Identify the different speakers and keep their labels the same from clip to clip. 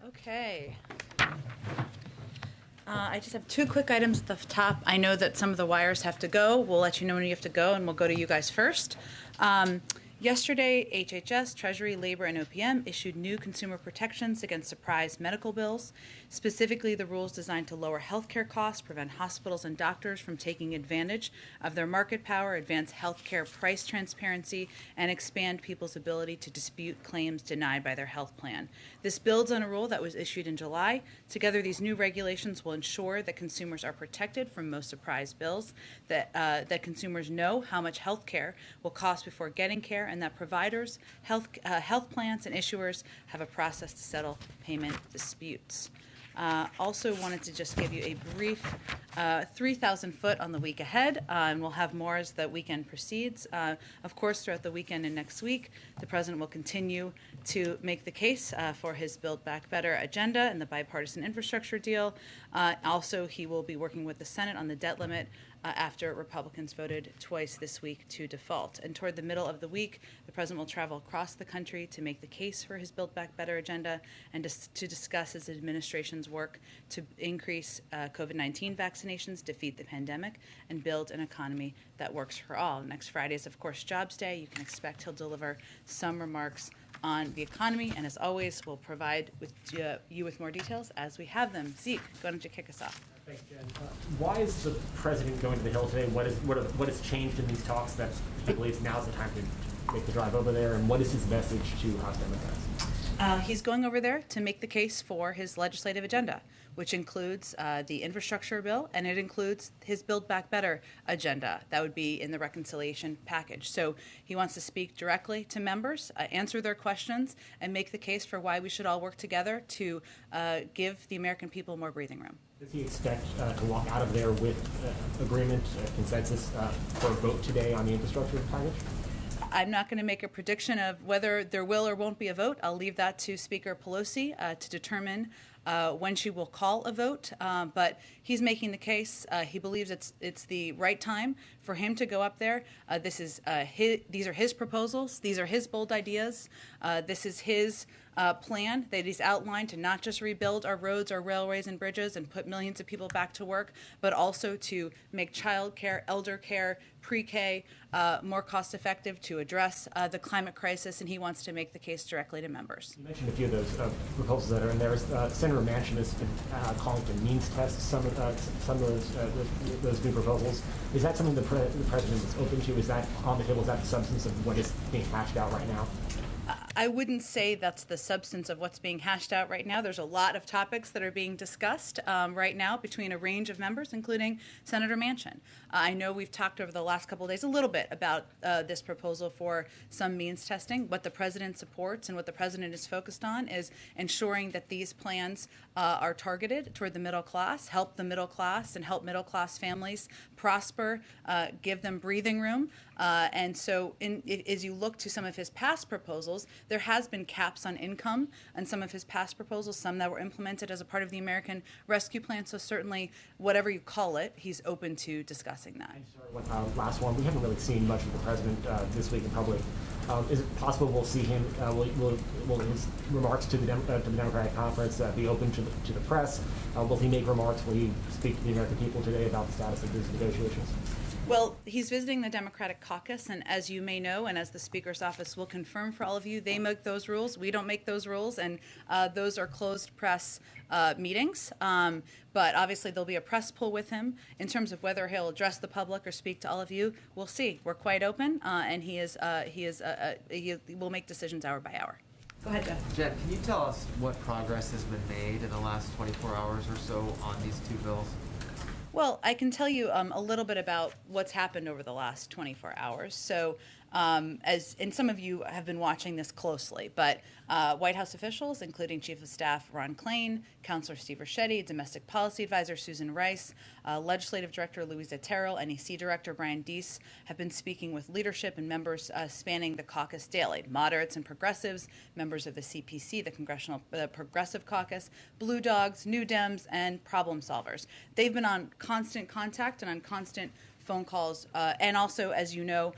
Speaker 1: Okay. I just have two quick items at the top. I know that some of the wires have to go. We'll let you know when you have to go, and we'll go to you guys first. Yesterday, HHS, Treasury, Labor, and OPM issued new consumer protections against surprise medical bills, specifically the rules designed to lower healthcare costs, prevent hospitals and doctors from taking advantage of their market power, advance healthcare price transparency, and expand people's ability to dispute claims denied by their health plan. This builds on a rule that was issued in July. Together, these new regulations will ensure that consumers are protected from most surprise bills, that consumers know how much healthcare will cost before getting care, and that providers, health plans, and issuers have a process to settle payment disputes. Also wanted to just give you a brief 3,000 foot on the week ahead, and we'll have more as the weekend proceeds. Of course, throughout the weekend and next week, the President will continue to make the case for his Build Back Better agenda and the bipartisan infrastructure deal. Also, he will be working with the Senate on the debt limit after Republicans voted twice this week to default. And toward the middle of the week, the President will travel across the country to make the case for his Build Back Better agenda and to discuss his administration's work to increase COVID-19 vaccinations, defeat the pandemic, and build an economy that works for all. Next Friday is, of course, Jobs Day. You can expect he'll deliver some remarks on the economy, and as always, we'll provide you with more details as we have them. Zeke, why don't you kick us off?
Speaker 2: Thanks, Jen. Why is the president going to the Hill today? What has changed in these talks that he believes now's the time to make the drive over there, and what is his message to House Democrats?
Speaker 1: He's going over there to make the case for his legislative agenda, which includes the infrastructure bill, and it includes his Build Back Better agenda. That would be in the reconciliation package. So he wants to speak directly to members, answer their questions, and make the case for why we should all work together to give the American people more breathing room.
Speaker 2: Does he expect to walk out of there with agreement, consensus for a vote today on the infrastructure package?
Speaker 1: I'm not going to make a prediction of whether there will or won't be a vote. I'll leave that to Speaker Pelosi to determine when she will call a vote. But he's making the case. He believes it's the right time for him to go up there. These are his proposals. These are his bold ideas. This is his plan that he's outlined to not just rebuild our roads, our railways, and bridges and put millions of people back to work, but also to make child care, elder care, pre-K more cost-effective, to address the climate crisis, and he wants to make the case directly to members.
Speaker 2: You mentioned a few of those proposals that are in there. Senator Manchin has been calling for means tests some of those new proposals. Is that something the president is open to? Is that on the table? Is that the substance of what is being hashed out right now?
Speaker 1: I wouldn't say that's the substance of what's being hashed out right now. There's a lot of topics that are being discussed right now between a range of members, including Senator Manchin. I know we've talked over the last couple of days a little bit about this proposal for some means testing. What the president supports and what the president is focused on is ensuring that these plans are targeted toward the middle class, help the middle class, and help middle class families prosper, give them breathing room. And so as you look to some of his past proposals, there has been caps on income on some of his past proposals, some that were implemented as a part of the American Rescue Plan. So certainly, whatever you call it, he's open to discussing that.
Speaker 2: Last one. We haven't really seen much of the president this week in public. Is it possible we'll see him? Will his remarks to the Democratic conference be open to the press? Will he make remarks? Will he speak to the American people today about the status of these negotiations?
Speaker 1: Well, he's visiting the Democratic caucus, and as you may know, and as the Speaker's office will confirm for all of you, they make those rules. We don't make those rules, and those are closed press meetings. But obviously, there'll be a press pull with him. In terms of whether he'll address the public or speak to all of you, we'll see. We're quite open, and he will make decisions hour by hour. Go ahead, Jeff.
Speaker 3: Jen, can you tell us what progress has been made in the last 24 hours or so on these two bills?
Speaker 1: Well, I can tell you a little bit about what's happened over the last 24 hours. So, and some of you have been watching this closely, but White House officials, including Chief of Staff Ron Klain, Counselor Steve Ricchetti, Domestic Policy Advisor Susan Rice, Legislative Director Louisa Terrell, NEC Director Brian Deese, have been speaking with leadership and members spanning the caucus daily, moderates and progressives, members of the CPC, the Congressional Progressive Caucus, Blue Dogs, New Dems, and problem solvers. They've been on constant contact and on constant phone calls, and also, as you know,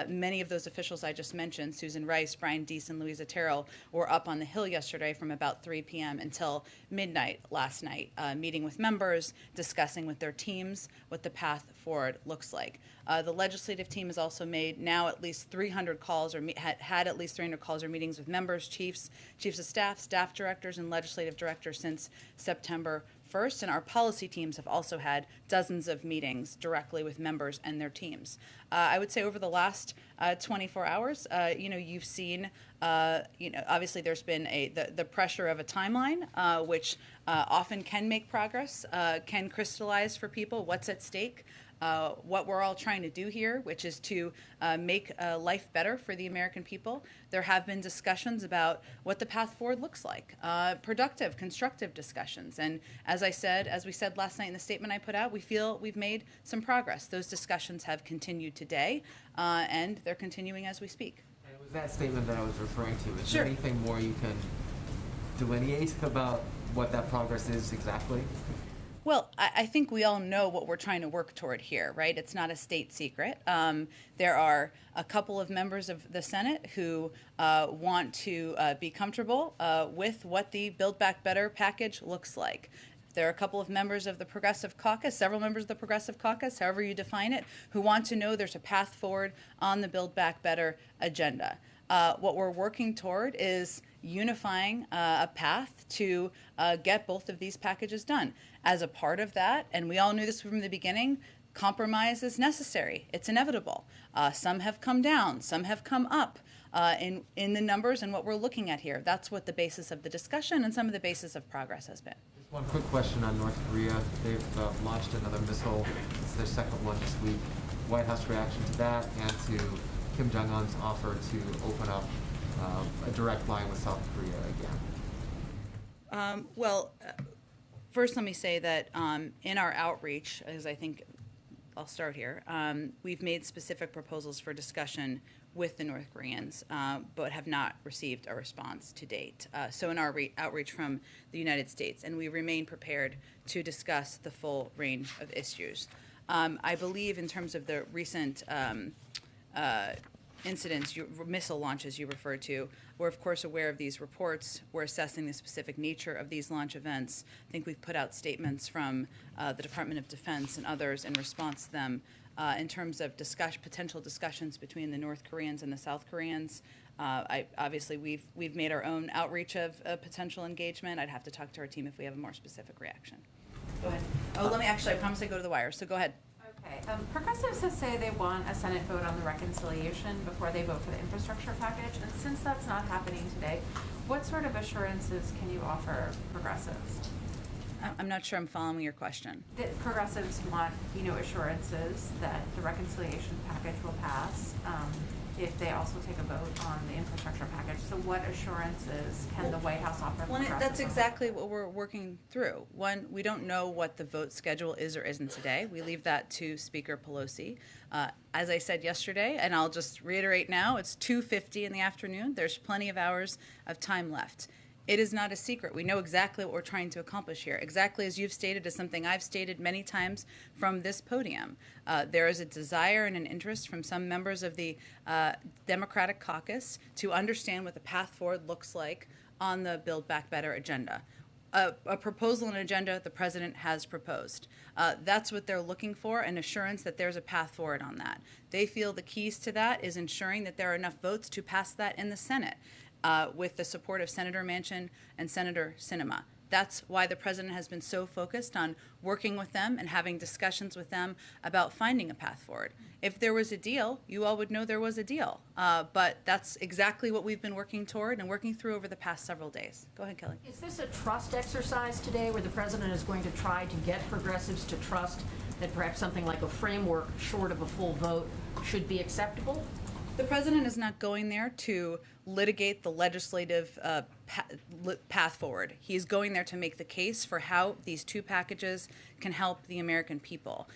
Speaker 1: many of those officials I just mentioned, Susan Rice, Brian Deese, and Louisa Terrell, were up on the Hill yesterday from about 3 p.m. until midnight last night, meeting with members, discussing with their teams what the path forward looks like. The legislative team has also made now at least 300 calls, or had at least 300 calls or meetings with members, chiefs of staff, staff directors, and legislative directors since September 1st, and our policy teams have also had dozens of meetings directly with members and their teams. I would say over the last 24 hours, you've seen, obviously there's been the pressure of a timeline, which often can make progress, can crystallize for people what's at stake. What we're all trying to do here, which is to make life better for the American people. There have been discussions about what the path forward looks like, productive, constructive discussions. And as we said last night in the statement I put out, we feel we've made some progress. Those discussions have continued today, and they're continuing as we speak.
Speaker 3: And it was that statement that I was referring to. Is
Speaker 1: Sure.
Speaker 3: there anything more you can delineate about what that progress is exactly?
Speaker 1: Well, I think we all know what we're trying to work toward here, right? It's not a state secret. There are a couple of members of the Senate who want to be comfortable with what the Build Back Better package looks like. There are a couple of members of the Progressive Caucus, several members of the Progressive Caucus, however you define it, who want to know there's a path forward on the Build Back Better agenda. What we're working toward is unifying a path to get both of these packages done. As a part of that, and we all knew this from the beginning, compromise is necessary. It's inevitable. Some have come down, some have come up in the numbers and what we're looking at here. That's what the basis of the discussion and some of the basis of progress has been.
Speaker 3: Just one quick question on North Korea. They've launched another missile. It's their second one this week. White House reaction to that and to Kim Jong-un's offer to open up a direct line with South Korea again?
Speaker 1: First, let me say that in our outreach, as I think I'll start here, we've made specific proposals for discussion with the North Koreans, but have not received a response to date. So in our outreach from the United States, and we remain prepared to discuss the full range of issues. I believe in terms of the recent incidents, missile launches you referred to, we're of course aware of these reports. We're assessing the specific nature of these launch events. I think we've put out statements from the Department of Defense and others in response to them in terms of potential discussions between the North Koreans and the South Koreans. Obviously, we've made our own outreach of potential engagement. I'd have to talk to our team if we have a more specific reaction. Go ahead. I promise I go to the wire, so go ahead.
Speaker 4: Okay. Progressives have say they want a Senate vote on the reconciliation before they vote for the infrastructure package, and since that's not happening today, what sort of assurances can you offer progressives?
Speaker 1: I'm not sure I'm following your question.
Speaker 4: The progressives want, assurances that the reconciliation package will pass if they also take a vote on the infrastructure package. So what assurances can the White House offer progressives?
Speaker 1: That's exactly what we're working through. One, we don't know what the vote schedule is or isn't today. We leave that to Speaker Pelosi. As I said yesterday, and I'll just reiterate now, it's 2:50 in the afternoon. There's plenty of hours of time left. It is not a secret. We know exactly what we're trying to accomplish here. Exactly as you've stated is something I've stated many times from this podium. There is a desire and an interest from some members of the Democratic caucus to understand what the path forward looks like on the Build Back Better agenda. A proposal and agenda the president has proposed. That's what they're looking for, an assurance that there's a path forward on that. They feel the keys to that is ensuring that there are enough votes to pass that in the Senate. With the support of Senator Manchin and Senator Sinema. That's why the president has been so focused on working with them and having discussions with them about finding a path forward. If there was a deal, you all would know there was a deal. But that's exactly what we've been working toward and working through over the past several days. Go ahead, Kelly.
Speaker 5: Is this a trust exercise today where the president is going to try to get progressives to trust that perhaps something like a framework short of a full vote should be acceptable?
Speaker 1: The president is not going there to litigate the legislative path forward. He is going there to make the case for how these two packages can help the American people.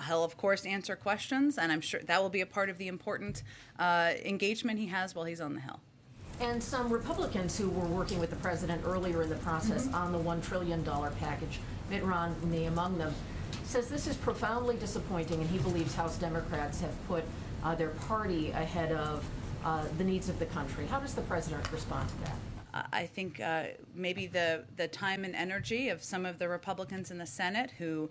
Speaker 1: He'll, of course, answer questions, and I'm sure that will be a part of the important engagement he has while he's on the Hill.
Speaker 5: And some Republicans who were working with the president earlier in the process on the $1 trillion package, Mitt Romney among them, says this is profoundly disappointing, and he believes House Democrats have put their party ahead of the needs of the country. How does the president respond to that?
Speaker 1: I think maybe the time and energy of some of the Republicans in the Senate who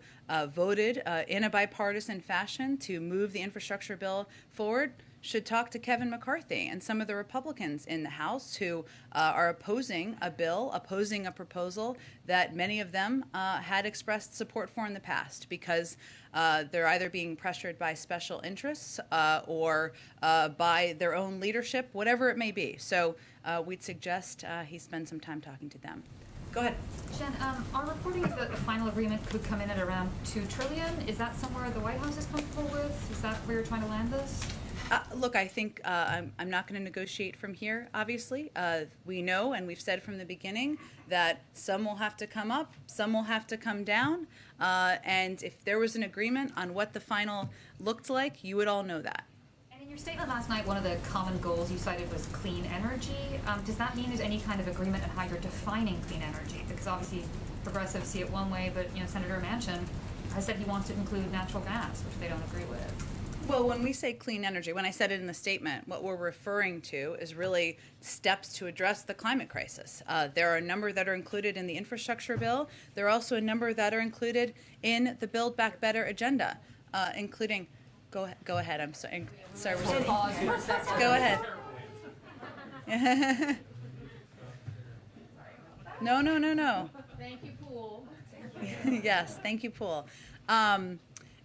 Speaker 1: voted in a bipartisan fashion to move the infrastructure bill forward should talk to Kevin McCarthy and some of the Republicans in the House who are opposing a bill, opposing a proposal that many of them had expressed support for in the past, because they're either being pressured by special interests or by their own leadership, whatever it may be. So we'd suggest he spend some time talking to them. Go ahead.
Speaker 6: Jen, our reporting is that the final agreement could come in at around $2 trillion. Is that somewhere the White House is comfortable with? Is that where you're trying to land this?
Speaker 1: Look, I think I'm not going to negotiate from here, obviously. We know, and we've said from the beginning, that some will have to come up, some will have to come down. And if there was an agreement on what the final looked like, you would all know that.
Speaker 6: And in your statement last night, one of the common goals you cited was clean energy. Does that mean there's any kind of agreement on how you're defining clean energy? Because obviously progressives see it one way, but Senator Manchin has said he wants to include natural gas, which they don't agree with.
Speaker 1: Well, when we say clean energy, when I said it in the statement, what we're referring to is really steps to address the climate crisis. There are a number that are included in the infrastructure bill. There are also a number that are included in the Build Back Better agenda, including, go ahead, I'm sorry.
Speaker 5: We'll pause for a second.
Speaker 1: Go ahead. No.
Speaker 5: Thank you, Poole.
Speaker 1: Yes, thank you, Poole.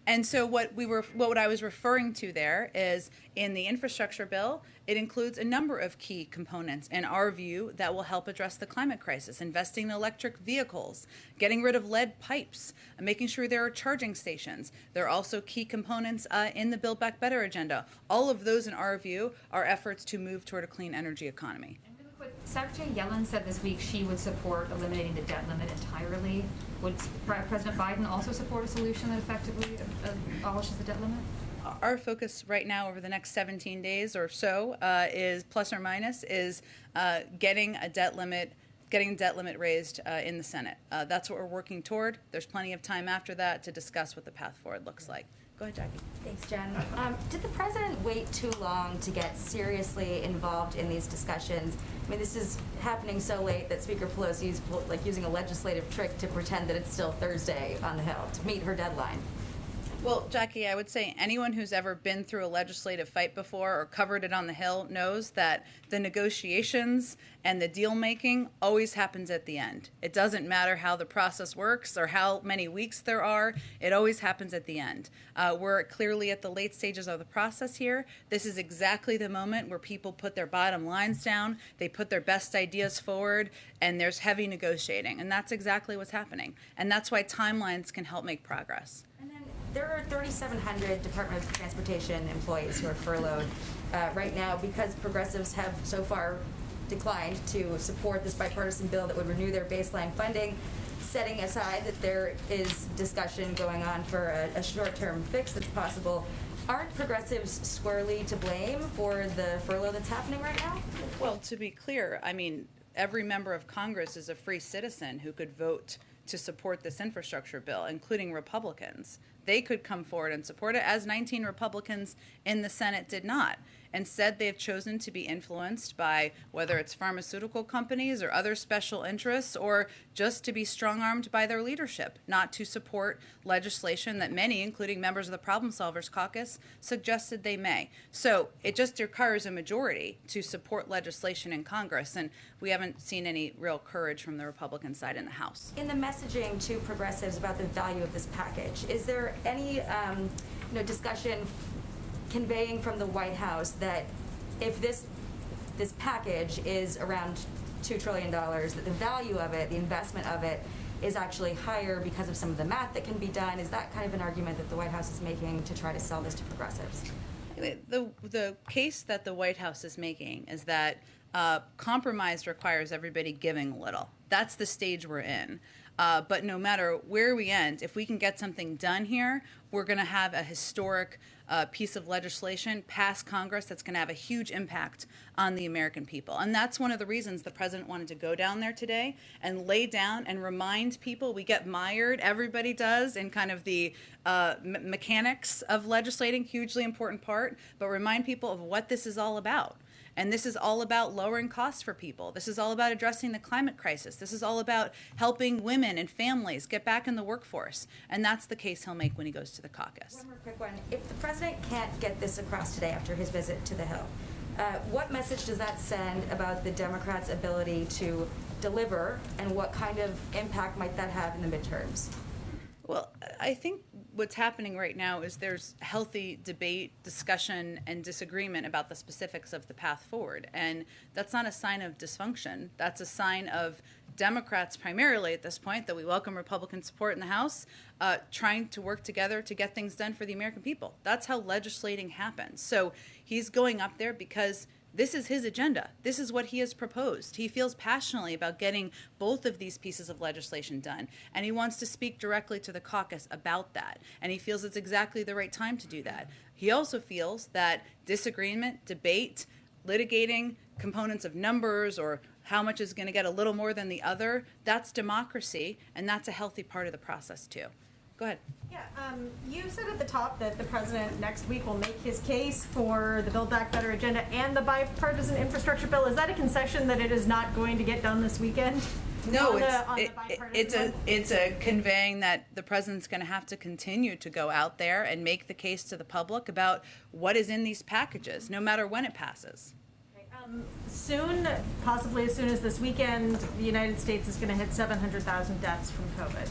Speaker 1: And so what I was referring to there is in the infrastructure bill, it includes a number of key components in our view that will help address the climate crisis: investing in electric vehicles, getting rid of lead pipes, making sure there are charging stations. There are also key components in the Build Back Better agenda. All of those, in our view, are efforts to move toward a clean energy economy.
Speaker 6: Secretary Yellen said this week she would support eliminating the debt limit entirely. Would President Biden also support a solution that effectively abolishes the debt limit?
Speaker 1: Our focus right now over the next 17 days or so is plus or minus is getting debt limit raised in the Senate. That's what we're working toward. There's plenty of time after that to discuss what the path forward looks like. Go ahead, Jackie.
Speaker 7: Thanks, Jen. Did the president wait too long to get seriously involved in these discussions? I mean, this is happening so late that Speaker Pelosi is using a legislative trick to pretend that it's still Thursday on the Hill to meet her deadline.
Speaker 1: Well, Jackie, I would say anyone who's ever been through a legislative fight before or covered it on the Hill knows that the negotiations and the deal making always happens at the end. It doesn't matter how the process works or how many weeks there are, it always happens at the end. We're clearly at the late stages of the process here. This is exactly the moment where people put their bottom lines down, they put their best ideas forward, and there's heavy negotiating. And that's exactly what's happening. And that's why timelines can help make progress.
Speaker 7: There are 3,700 Department of Transportation employees who are furloughed right now because progressives have so far declined to support this bipartisan bill that would renew their baseline funding, setting aside that there is discussion going on for a short-term fix that's possible. Aren't progressives squarely to blame for the furlough that's happening right now?
Speaker 1: Well, to be clear, I mean, every member of Congress is a free citizen who could vote to support this infrastructure bill, including Republicans. They could come forward and support it, as 19 Republicans in the Senate did not. Instead, they have chosen to be influenced by whether it's pharmaceutical companies or other special interests, or just to be strong-armed by their leadership, not to support legislation that many, including members of the Problem Solvers Caucus, suggested they may. So it just requires a majority to support legislation in Congress, and we haven't seen any real courage from the Republican side in the House.
Speaker 7: In the messaging to progressives about the value of this package, is there any discussion conveying from the White House that if this package is around $2 trillion, that the value of it, the investment of it, is actually higher because of some of the math that can be done? Is that kind of an argument that the White House is making to try to sell this to progressives?
Speaker 1: The case that the White House is making is that compromise requires everybody giving a little. That's the stage we're in. But no matter where we end, if we can get something done here, we're going to have a historic piece of legislation pass Congress that's going to have a huge impact on the American people. And that's one of the reasons the president wanted to go down there today and lay down and remind people. We get mired, everybody does, in kind of the mechanics of legislating, hugely important part, but remind people of what this is all about. And this is all about lowering costs for people. This is all about addressing the climate crisis. This is all about helping women and families get back in the workforce. And that's the case he'll make when he goes to the caucus.
Speaker 7: One more quick one. If the president can't get this across today after his visit to the Hill, what message does that send about the Democrats' ability to deliver, and what kind of impact might that have in the midterms?
Speaker 1: Well, I think what's happening right now is there's healthy debate, discussion, and disagreement about the specifics of the path forward. And that's not a sign of dysfunction. That's a sign of Democrats primarily at this point, that we welcome Republican support in the House, trying to work together to get things done for the American people. That's how legislating happens. So he's going up there because this is his agenda. This is what he has proposed. He feels passionately about getting both of these pieces of legislation done, and he wants to speak directly to the caucus about that, and he feels it's exactly the right time to do that. He also feels that disagreement, debate, litigating components of numbers or how much is going to get a little more than the other, that's democracy, and that's a healthy part of the process too. Go ahead.
Speaker 8: Yeah, you said at the top that the president next week will make his case for the Build Back Better agenda and the bipartisan infrastructure bill. Is that a concession that it is not going to get done this weekend?
Speaker 1: No,
Speaker 8: Bipartisan
Speaker 1: it's a conveying that the president's going to have to continue to go out there and make the case to the public about what is in these packages, no matter when it passes.
Speaker 8: Soon, possibly as soon as this weekend, the United States is going to hit 700,000 deaths from COVID.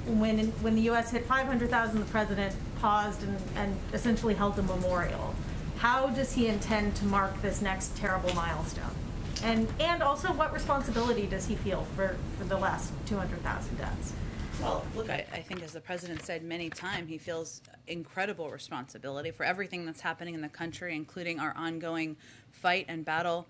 Speaker 8: When the U.S. hit 500,000, the president paused and essentially held a memorial. How does he intend to mark this next terrible milestone? And also, what responsibility does he feel for the last 200,000 deaths?
Speaker 1: Well, look, I think as the president said many times, he feels incredible responsibility for everything that's happening in the country, including our ongoing fight and battle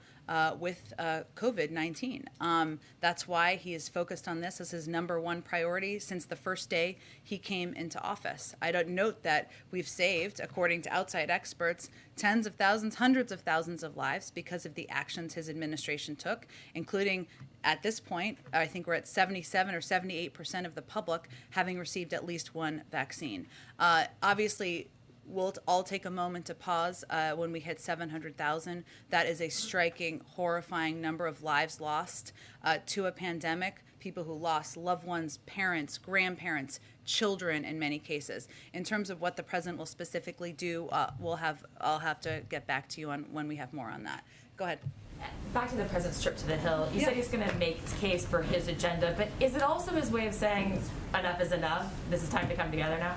Speaker 1: with COVID-19. That's why he is focused on this as his number one priority since the first day he came into office. I don't note that we've saved, according to outside experts, tens of thousands, hundreds of thousands of lives because of the actions his administration took, including at this point, I think we're at 77 or 78% of the public having received at least one vaccine. Obviously, we'll all take a moment to pause when we hit 700,000. That is a striking, horrifying number of lives lost to a pandemic, people who lost loved ones, parents, grandparents, children in many cases. In terms of what the president will specifically do, I'll have to get back to you on when we have more on that. Go ahead.
Speaker 9: Back to the president's trip to the Hill. You said he's going to make his case for his agenda, but is it also his way of saying enough is enough? This is time to come together now?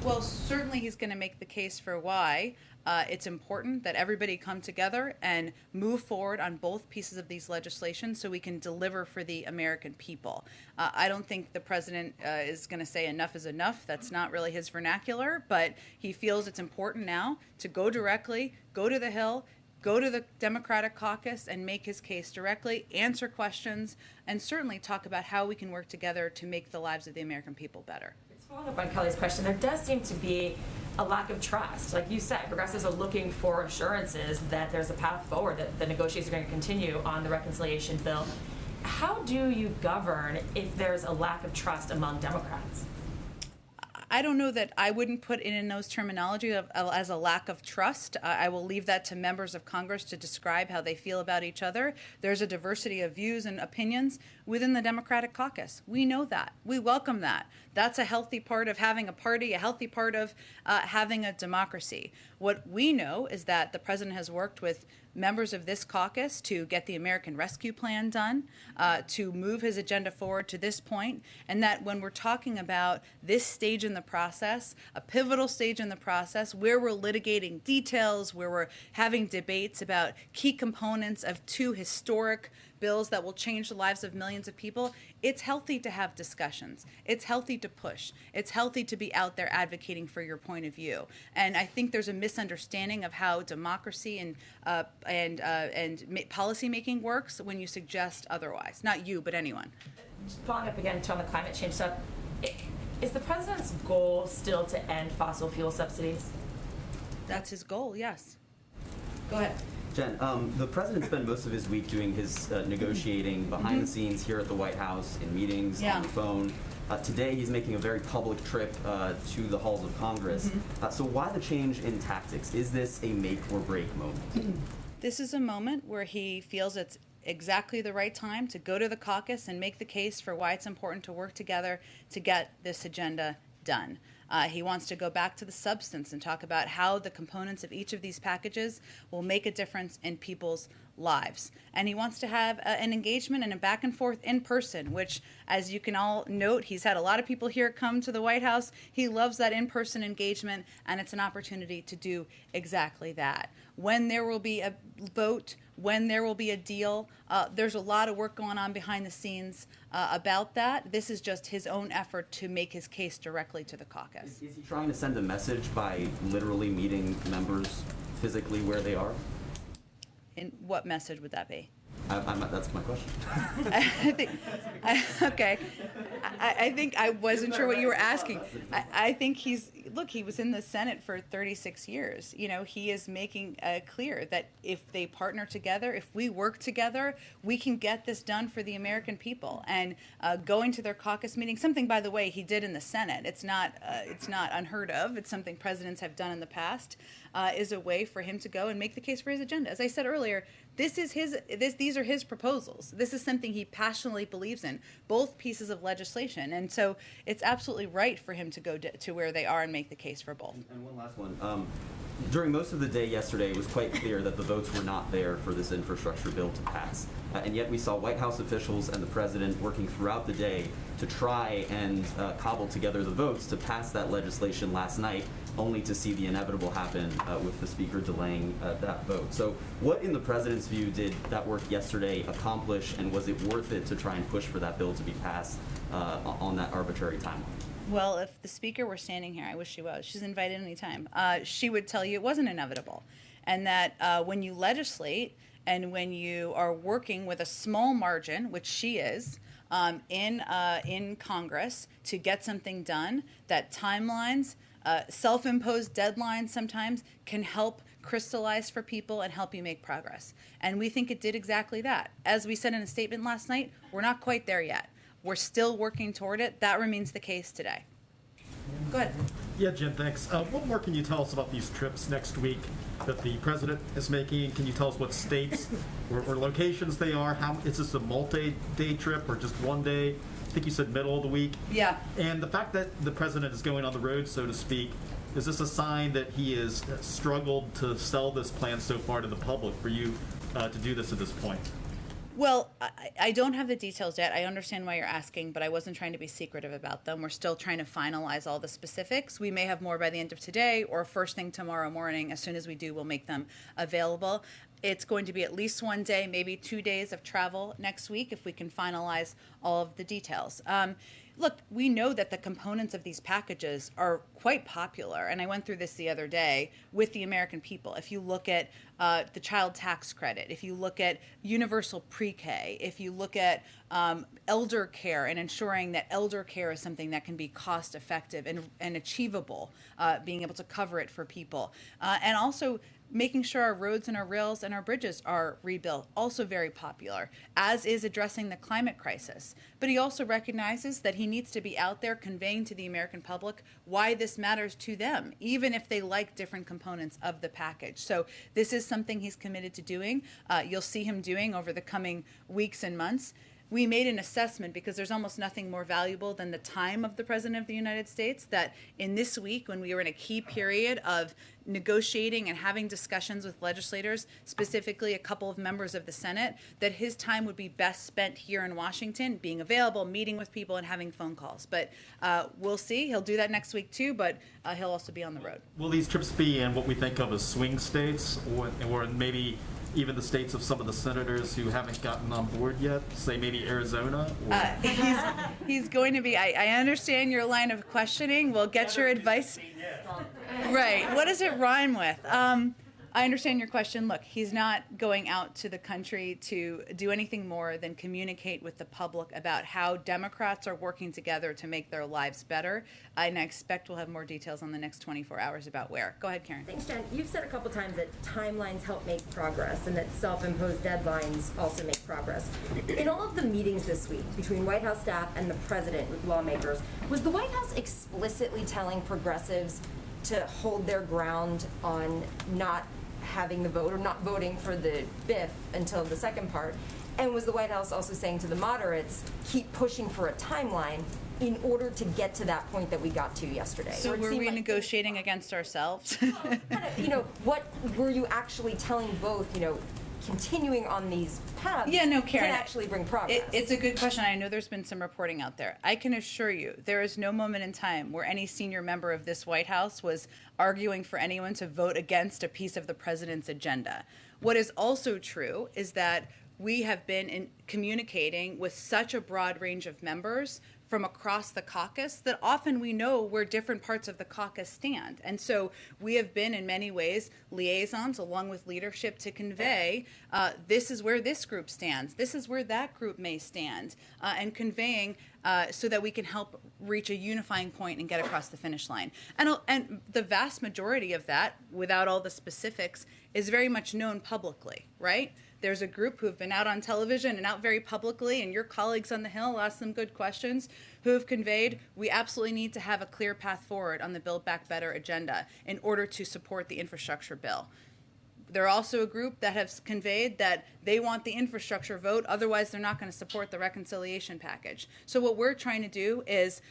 Speaker 1: Well, certainly he's going to make the case for why it's important that everybody come together and move forward on both pieces of these legislation so we can deliver for the American people. I don't think the president is going to say enough is enough. That's not really his vernacular, but he feels it's important now to go directly, go to the Hill, go to the Democratic caucus and make his case directly, answer questions, and certainly talk about how we can work together to make the lives of the American people better.
Speaker 9: Following up on Kelly's question, there does seem to be a lack of trust. Like you said, progressives are looking for assurances that there's a path forward, that the negotiations are going to continue on the reconciliation bill. How do you govern if there's a lack of trust among Democrats?
Speaker 1: I don't know that I wouldn't put it in those terminology as a lack of trust. I will leave that to members of Congress to describe how they feel about each other. There's a diversity of views and opinions within the Democratic caucus. We know that. We welcome that. That's a healthy part of having a party, a healthy part of having a democracy. What we know is that the president has worked with members of this caucus to get the American Rescue Plan done, to move his agenda forward to this point, and that when we're talking about this stage in the process, a pivotal stage in the process, where we're litigating details, where we're having debates about key components of two historic bills that will change the lives of millions of people, it's healthy to have discussions. It's healthy to push. It's healthy to be out there advocating for your point of view. And I think there's a misunderstanding of how democracy and policy making works when you suggest otherwise. Not you, but anyone.
Speaker 9: Following up again on the climate change stuff, is the president's goal still to end fossil fuel subsidies?
Speaker 1: That's his goal, yes.
Speaker 9: Go ahead.
Speaker 10: Jen, the president spent most of his week doing his negotiating behind the scenes here at the White House, in meetings, on the phone. Today, he's making a very public trip to the halls of Congress. So why the change in tactics? Is this a make or break moment?
Speaker 1: This is a moment where he feels it's exactly the right time to go to the caucus and make the case for why it's important to work together to get this agenda done. He wants to go back to the substance and talk about how the components of each of these packages will make a difference in people's lives. And he wants to have an engagement and a back and forth in person, which, as you can all note, he's had a lot of people here come to the White House. He loves that in-person engagement, and it's an opportunity to do exactly that. When there will be a vote, when there will be a deal, there's a lot of work going on behind the scenes about that. This is just his own effort to make his case directly to the caucus.
Speaker 10: Is he trying to send a message by literally meeting members physically where they are?
Speaker 1: And what message would that be?
Speaker 10: That's my question.
Speaker 1: Okay. I think I wasn't sure what you were asking. I think he was in the Senate for 36 years. You know, he is making clear that if they partner together, if we work together, we can get this done for the American people. And going to their caucus meeting, something, by the way, he did in the Senate. It's not unheard of. It's something presidents have done in the past, is a way for him to go and make the case for his agenda. As I said earlier, these are his proposals. This is something he passionately believes in, both pieces of legislation. And so it's absolutely right for him to go to where they are and make the case for both.
Speaker 10: And one last one. During most of the day yesterday, it was quite clear that the votes were not there for this infrastructure bill to pass. And yet we saw White House officials and the president working throughout the day to try and cobble together the votes to pass that legislation last night, only to see the inevitable happen with the speaker delaying that vote. So what, in the president's view, did that work yesterday accomplish, and was it worth it to try and push for that bill to be passed on that arbitrary timeline?
Speaker 1: Well, if the speaker were standing here, I wish she was. She's invited anytime. She would tell you it wasn't inevitable, and that when you legislate and when you are working with a small margin, which she is, in Congress to get something done, that timelines, self-imposed deadlines sometimes can help crystallize for people and help you make progress. And we think it did exactly that. As we said in a statement last night, we're not quite there yet. We're still working toward it. That remains the case today. Go ahead.
Speaker 11: Yeah, Jen, thanks. What more can you tell us about these trips next week that the president is making? Can you tell us what states or locations they are? Is this a multi-day trip or just one day? I think you said middle of the week.
Speaker 1: Yeah.
Speaker 11: And the fact that the president is going on the road, so to speak, is this a sign that he has struggled to sell this plan so far to the public for you to do this at this point?
Speaker 1: Well, I don't have the details yet. I understand why you're asking, but I wasn't trying to be secretive about them. We're still trying to finalize all the specifics. We may have more by the end of today or first thing tomorrow morning. As soon as we do, we'll make them available. It's going to be at least one day, maybe 2 days of travel next week if we can finalize all of the details. Look, we know that the components of these packages are quite popular, and I went through this the other day with the American people. If you look at the child tax credit, if you look at universal pre-K, if you look at elder care and ensuring that elder care is something that can be cost effective and achievable, being able to cover it for people, and also making sure our roads and our rails and our bridges are rebuilt, also very popular, as is addressing the climate crisis. But he also recognizes that he needs to be out there conveying to the American public why this matters to them, even if they like different components of the package. So this is something he's committed to doing. You'll see him doing over the coming weeks and months. We made an assessment, because there's almost nothing more valuable than the time of the President of the United States, that in this week, when we were in a key period of negotiating and having discussions with legislators, specifically a couple of members of the Senate, that his time would be best spent here in Washington, being available, meeting with people, and having phone calls. But we'll see. He'll do that next week too, but he'll also be on the road.
Speaker 11: Will these trips be in what we think of as swing states, or maybe even the states of some of the senators who haven't gotten on board yet, say maybe Arizona?
Speaker 1: He's going to be, I understand your line of questioning. We'll get your advice. Right. What does it rhyme with? I understand your question. Look, he's not going out to the country to do anything more than communicate with the public about how Democrats are working together to make their lives better. And I expect we'll have more details on the next 24 hours about where. Go ahead, Karen.
Speaker 7: Thanks, Jen. You've said a couple times that timelines help make progress and that self-imposed deadlines also make progress. In all of the meetings this week between White House staff and the president with lawmakers, was the White House explicitly telling progressives to hold their ground on not having the vote or not voting for the BIF until the second part? And was the White House also saying to the moderates, keep pushing for a timeline in order to get to that point that we got to yesterday?
Speaker 1: So we're renegotiating against ourselves?
Speaker 7: What were you actually telling both, continuing on these paths
Speaker 1: Karen,
Speaker 7: can actually bring progress?
Speaker 1: It's a good question. I know there's been some reporting out there. I can assure you there is no moment in time where any senior member of this White House was arguing for anyone to vote against a piece of the president's agenda. What is also true is that we have been communicating with such a broad range of members from across the caucus that often we know where different parts of the caucus stand. And so we have been in many ways liaisons along with leadership to convey this is where this group stands, this is where that group may stand, and conveying so that we can help reach a unifying point and get across the finish line. And the vast majority of that, without all the specifics, is very much known publicly, right? There's a group who have been out on television and out very publicly, and your colleagues on the Hill asked them good questions, who have conveyed we absolutely need to have a clear path forward on the Build Back Better agenda in order to support the infrastructure bill. They're also a group that has conveyed that they want the infrastructure vote, otherwise they're not going to support the reconciliation package. So what we're trying to do is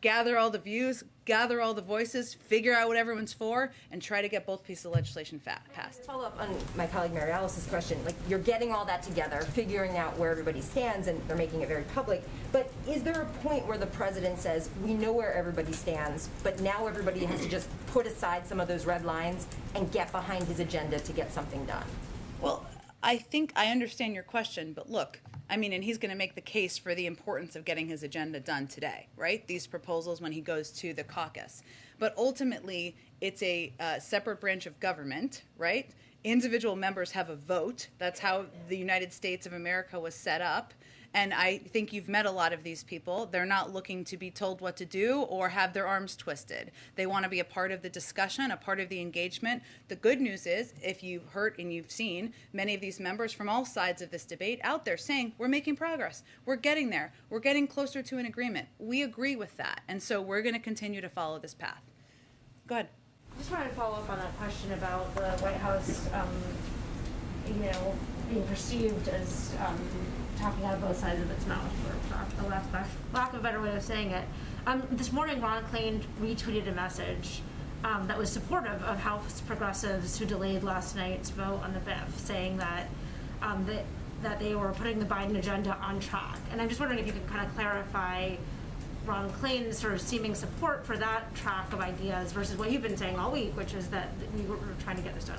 Speaker 1: gather all the views, gather all the voices, figure out what everyone's for, and try to get both pieces of legislation passed.
Speaker 7: Follow up on my colleague Mary Alice's question. You're getting all that together, figuring out where everybody stands, and they're making it very public. But is there a point where the president says, we know where everybody stands, but now everybody has to just put aside some of those red lines and get behind his agenda to get something done?
Speaker 1: Well, I think I understand your question, but look, and he's going to make the case for the importance of getting his agenda done today, right? These proposals when he goes to the caucus. But ultimately, it's a separate branch of government, right? Individual members have a vote. That's how the United States of America was set up. And I think you've met a lot of these people. They're not looking to be told what to do or have their arms twisted. They want to be a part of the discussion, a part of the engagement. The good news is, if you've heard and you've seen many of these members from all sides of this debate out there saying, we're making progress, we're getting there, we're getting closer to an agreement. We agree with that. And so we're going to continue to follow this path. Go ahead.
Speaker 5: I just wanted to follow up on that question about the White House, being perceived as talking out of both sides of its mouth, for the lack of a better way of saying it. This morning, Ron Klain retweeted a message that was supportive of House progressives who delayed last night's vote on the BIF, saying that that they were putting the Biden agenda on track. And I'm just wondering if you could kind of clarify Ron Klain's sort of seeming support for that track of ideas versus what you've been saying all week, which is that we were trying to get this done.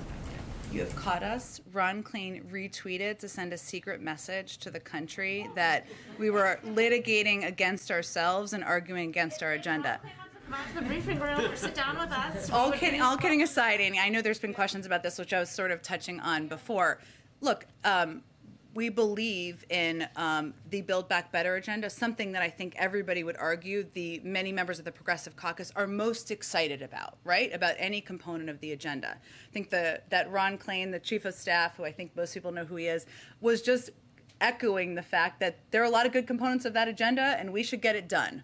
Speaker 1: You have caught us. Ron Klain retweeted to send a secret message to the country that we were litigating against ourselves and arguing against our agenda.
Speaker 5: Come out to the briefing room or sit down with us.
Speaker 1: All kidding aside, Annie, I know there's been questions about this, which I was sort of touching on before. Look, we believe in the Build Back Better agenda, something that I think everybody would argue the many members of the Progressive Caucus are most excited about, right? About any component of the agenda. I think that Ron Klain, the chief of staff, who I think most people know who he is, was just echoing the fact that there are a lot of good components of that agenda and we should get it done.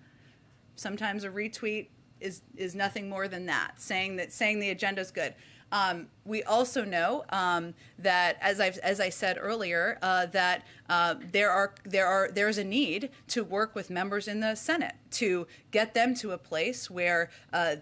Speaker 1: Sometimes a retweet is nothing more than that, saying the agenda is good. We also know that, as I said earlier, that there's a need to work with members in the Senate to get them to a place where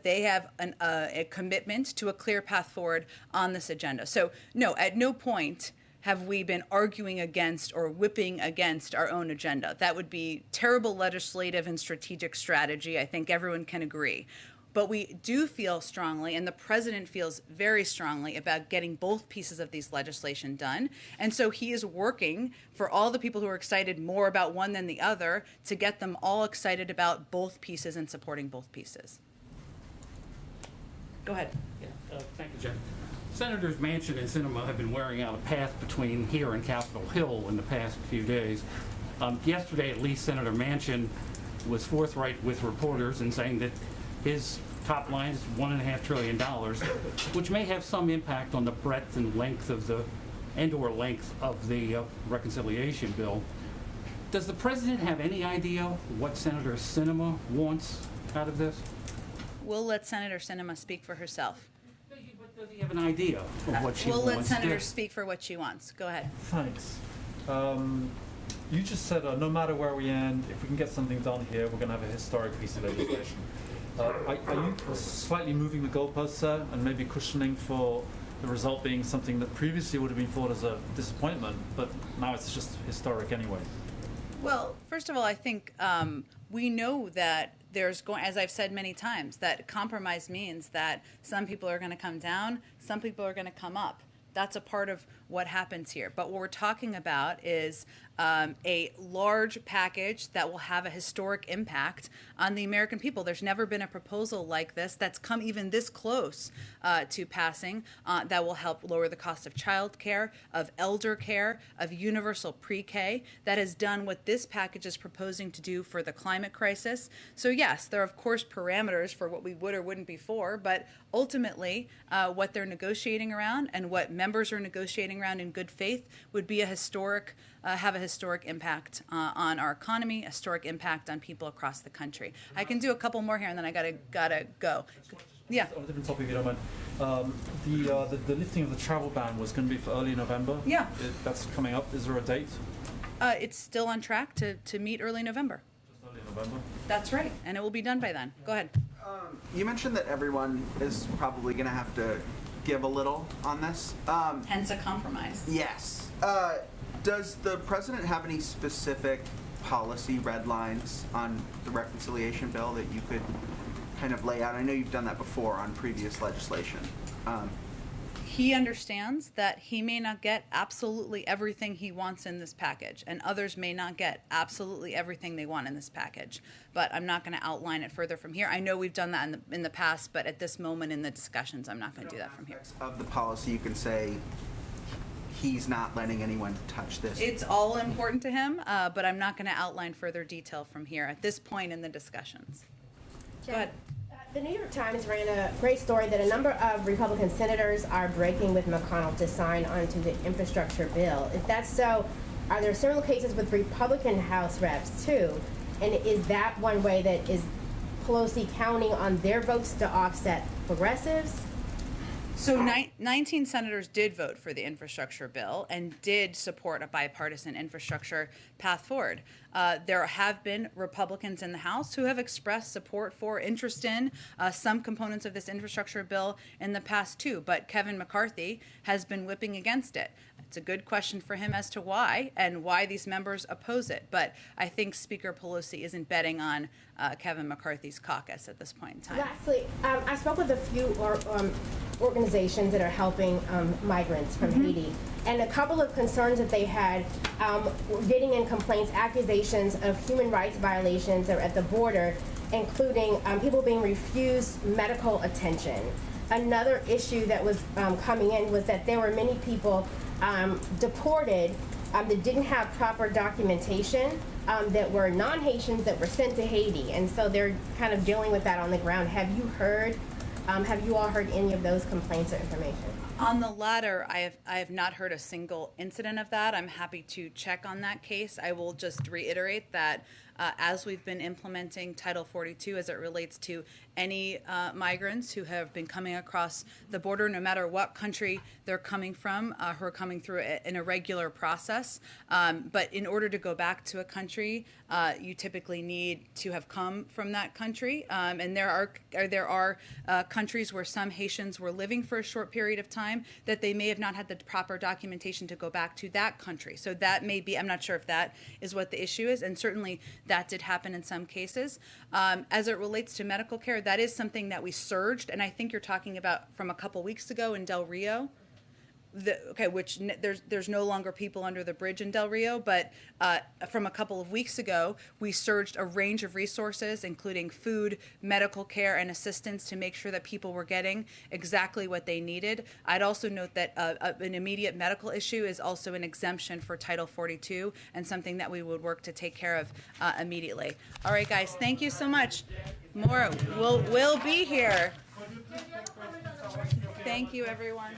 Speaker 1: they have a commitment to a clear path forward on this agenda. So, no, at no point have we been arguing against or whipping against our own agenda. That would be terrible legislative and strategic strategy. I think everyone can agree. But we do feel strongly, and the president feels very strongly about getting both pieces of these legislation done. And so he is working for all the people who are excited more about one than the other to get them all excited about both pieces and supporting both pieces. Go ahead.
Speaker 12: Thank you, Jen. Senators Manchin and Sinema have been wearing out a path between here and Capitol Hill in the past few days. Yesterday, at least, Senator Manchin was forthright with reporters in saying that his top line is $1.5 trillion, which may have some impact on the breadth and length of the length of the reconciliation bill. Does the president have any idea what Senator Sinema wants out of this?
Speaker 1: We'll let Senator Sinema speak for herself.
Speaker 12: But does he have an idea of what she
Speaker 1: We'll
Speaker 12: wants?
Speaker 1: let Senator speak for what she wants. Go ahead.
Speaker 13: Thanks. You just said no matter where we end, if we can get something done here, we're going to have a historic piece of legislation. Are you slightly moving the goalposts there and maybe cushioning for the result being something that previously would have been thought as a disappointment, but now it's just historic anyway?
Speaker 1: Well, first of all, I think we know that there's going, as I've said many times, that compromise means that some people are going to come down, some people are going to come up. That's a part of what happens here. But what we're talking about is a large package that will have a historic impact on the American people. There's never been a proposal like this that's come even this close to passing that will help lower the cost of child care, of elder care, of universal pre-K, that has done what this package is proposing to do for the climate crisis. So yes, there are of course parameters for what we would or wouldn't be for, but ultimately what they're negotiating around and what members are negotiating around in good faith would be a historic, have a historic impact on our economy, a historic impact on people across the country. I can do a couple more here, and then I gotta go. Yeah.
Speaker 13: On a different topic, if you don't mind. The lifting of the travel ban was going to be for early November.
Speaker 1: Yeah.
Speaker 13: That's coming up. Is there a date?
Speaker 1: It's still on track to meet early November.
Speaker 13: Just early November.
Speaker 1: That's right, and it will be done by then. Go ahead.
Speaker 14: You mentioned that everyone is probably going to have to give a little on this.
Speaker 1: Hence a compromise.
Speaker 14: Yes. Does the president have any specific policy red lines on the reconciliation bill that you could kind of lay out? I know you've done that before on previous legislation.
Speaker 1: He understands that he may not get absolutely everything he wants in this package, and others may not get absolutely everything they want in this package. But I'm not going to outline it further from here. I know we've done that in the past, but at this moment in the discussions, I'm not going to do that from here.
Speaker 14: Of the policy, you can say he's not letting anyone touch this.
Speaker 1: It's all important to him, but I'm not going to outline further detail from here at this point in the discussions. Go ahead.
Speaker 15: The New York Times ran a great story that a number of Republican senators are breaking with McConnell to sign onto the infrastructure bill. If that's so, are there similar cases with Republican House reps too? And is that one way that is Pelosi counting on their votes to offset progressives?
Speaker 1: So 19 senators did vote for the infrastructure bill and did support a bipartisan infrastructure path forward. There have been Republicans in the House who have expressed support for, interest in some components of this infrastructure bill in the past too, but Kevin McCarthy has been whipping against it. It's a good question for him as to why and why these members oppose it, but I think Speaker Pelosi isn't betting on Kevin McCarthy's caucus at this point in time.
Speaker 15: Lastly, I spoke with a few organizations that are helping migrants from Haiti, and a couple of concerns that they had were getting in complaints, accusations of human rights violations at the border, including people being refused medical attention. Another issue that was coming in was that there were many people deported that didn't have proper documentation, that were non-Haitians that were sent to Haiti, and so they're kind of dealing with that on the ground. Have you all heard any of those complaints or information?
Speaker 1: On the latter, I have not heard a single incident of that. I'm happy to check on that case. I will just reiterate that as we've been implementing Title 42 as it relates to any migrants who have been coming across the border, no matter what country they're coming from, who are coming through an irregular process. But in order to go back to a country, you typically need to have come from that country. And there are countries where some Haitians were living for a short period of time that they may have not had the proper documentation to go back to that country. So that may be, I'm not sure if that is what the issue is. And certainly that did happen in some cases. As it relates to medical care, that is something that we surged, and I think you're talking about from a couple weeks ago in Del Rio. There's no longer people under the bridge in Del Rio, but from a couple of weeks ago, we surged a range of resources, including food, medical care, and assistance to make sure that people were getting exactly what they needed. I'd also note that an immediate medical issue is also an exemption for Title 42 and something that we would work to take care of immediately. All right, guys, thank you so much. More will be here. Thank you, everyone.